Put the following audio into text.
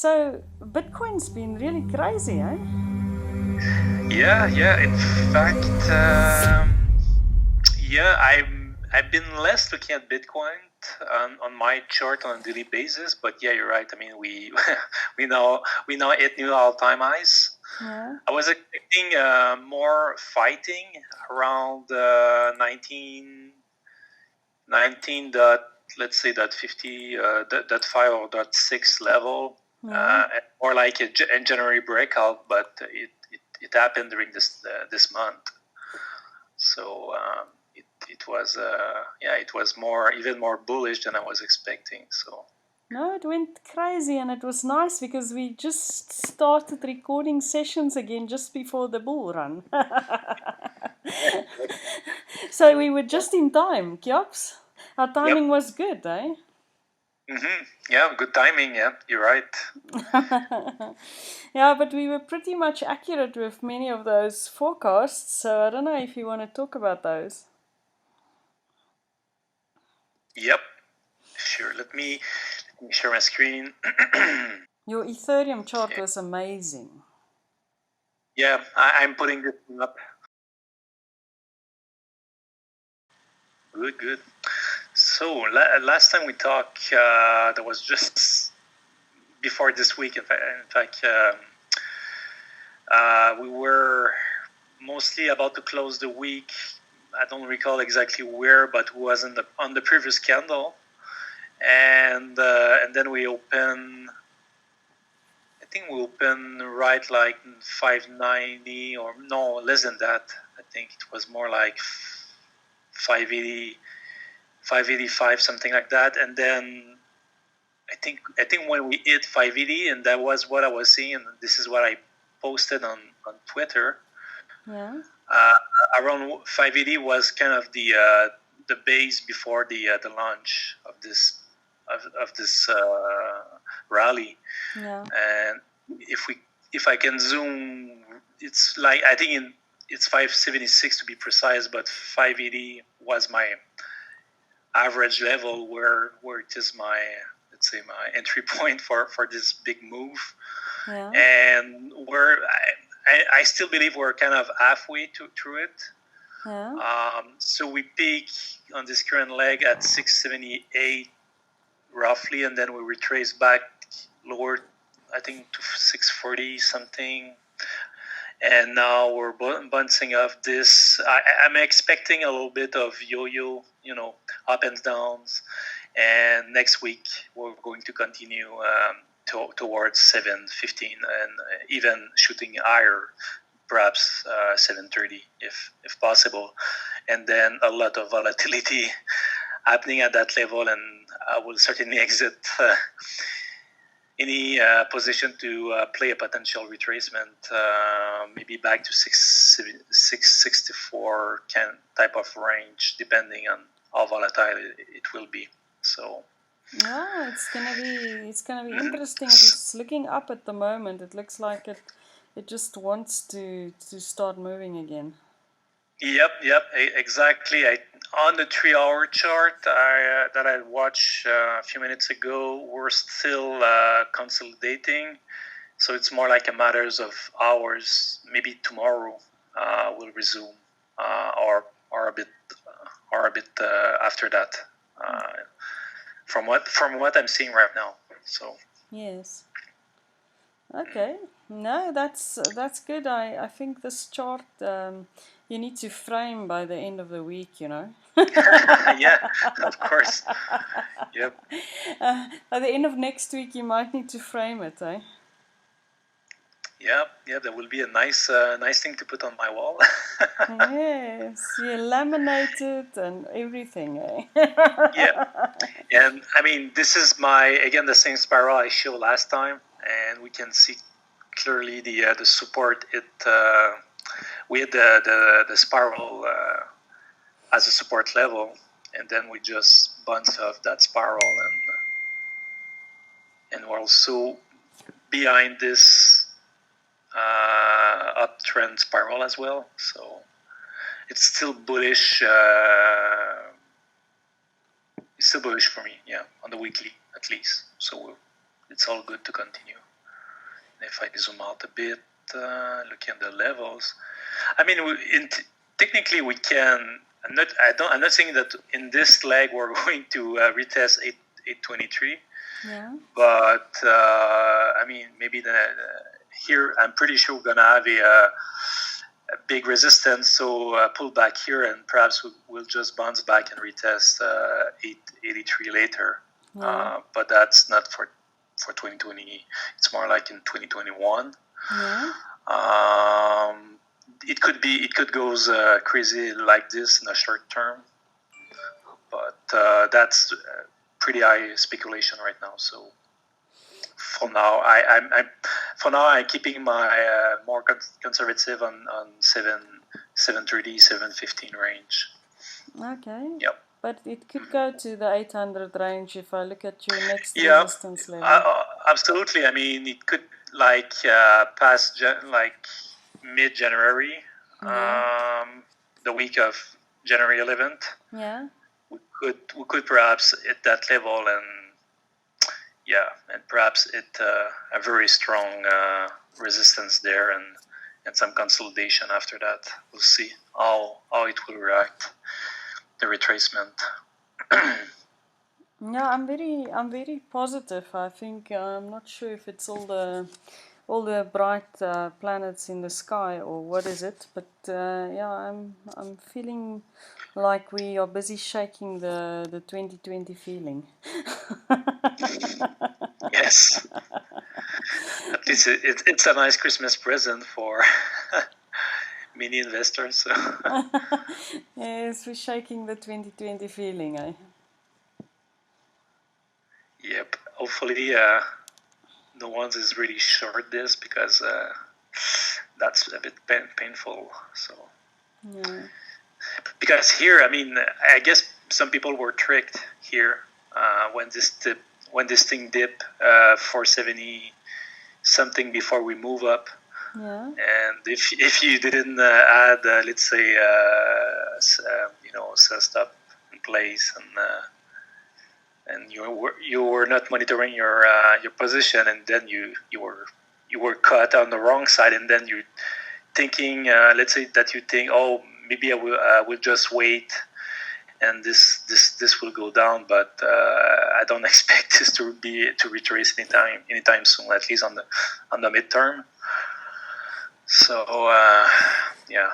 So Bitcoin's been really crazy, eh? Yeah. In fact, I've been less looking at Bitcoin on my chart on a daily basis, but yeah, you're right. I mean, we we now hit new all-time highs. Yeah. I was expecting more fighting around 19 dot, let's say dot 50 dot 5 or dot 6 level, Yeah. more like a January breakout, but it happened during this month. So it was it was even more bullish than I was expecting. So No, it went crazy and it was nice because we just started recording sessions again just before the bull run. So we were just in time, Keops. Our timing yep. was good, eh? Yeah, good timing. Yeah, you're right. Yeah, but we were pretty much accurate with many of those forecasts, so I don't know if you want to talk about those. Yep, sure. Let me share my screen. Your Ethereum chart Okay. was amazing. Yeah, I'm putting this one up. Good. So last time we talked, that was just before this week. In fact, we were mostly about to close the week. I don't recall exactly where, but it was on the previous candle, and then we open. I think we open right like 590 or no less than that. I think it was more like 580, 585, something like that. And then I think when we hit 580, and that was what I was seeing, and this is what I posted on Twitter. Yeah. Uh, Around 580 was kind of the base before the launch of this rally. Yeah. And if I can zoom, it's like I think it's 576 to be precise, but 580 was my average level where it is my, let's say, my entry point for this big move. Yeah. And I still believe we're kind of halfway through it. Yeah. So we peak on this current leg at 678 roughly, and then we retrace back lower, I think, to 640 something. And now we're bouncing off this. I'm expecting a little bit of yo-yo, up and downs. And next week we're going to continue towards 715 and even shooting higher, perhaps 730 if possible. And then a lot of volatility happening at that level, and I will certainly exit any position to play a potential retracement, maybe back to 664 type of range, depending on how volatile it will be. So Yeah, it's gonna be interesting. It's looking up at the moment. It looks like it just wants to start moving again. Yep, exactly. On the 3-hour chart that I watched a few minutes ago, we're still consolidating. So it's more like a matters of hours. Maybe tomorrow we'll resume, or a bit after that. From what I'm seeing right now. So Yes. Okay. No, that's good. I think this chart you need to frame by the end of the week. yeah, of course. Yep. By the end of next week, you might need to frame it, eh? Yeah. That will be a nice thing to put on my wall. Yes, you laminate it and everything, eh? Yeah, and I mean this is the same spiral I showed last time, and we can see clearly the support. We had the spiral as a support level, and then we just bounce off that spiral, and we're also behind this uptrend spiral as well. So it's still bullish. It's still bullish for me, yeah, on the weekly at least. So it's all good to continue. if I zoom out a bit, looking at the levels, I mean, technically we can. I'm not saying that in this leg we're going to retest 823. Yeah. But I mean, maybe here I'm pretty sure we're gonna have a big resistance. So pull back here, and perhaps we'll just bounce back and retest 883 later. Yeah. But that's not for 2020. It's more like in 2021. Yeah. It could go crazy like this in the short term, but that's pretty high speculation right now. So for now, I'm keeping my more conservative on 730, 715 range. Okay. Yep. But it could go to the 800 range if I look at your next resistance level. Absolutely. I mean, it could pass mid-January, the week of January 11th. Yeah. We could perhaps hit that level and perhaps hit a very strong resistance there and some consolidation after that. We'll see how it will react, the retracement. Yeah, I'm very positive. I think I'm not sure if it's all the bright planets in the sky or what is it, but yeah, I'm feeling like we are busy shaking the 2020 feeling. Yes. At least it's a nice Christmas present for many investors. So. Yes, we're shaking the 2020 feeling, eh? Yep. Hopefully, no one is really short this because that's a bit painful. So. Yeah. Because here, I mean, I guess some people were tricked here when this thing dipped 470 something before we move up. Yeah. And if you didn't add, let's say, sell stop in place and you were not monitoring your position, and then you were caught on the wrong side, and then you thinking, let's say that you think, oh, maybe I will just wait, and this will go down, but I don't expect this to retrace anytime soon, at least on the midterm. So yeah,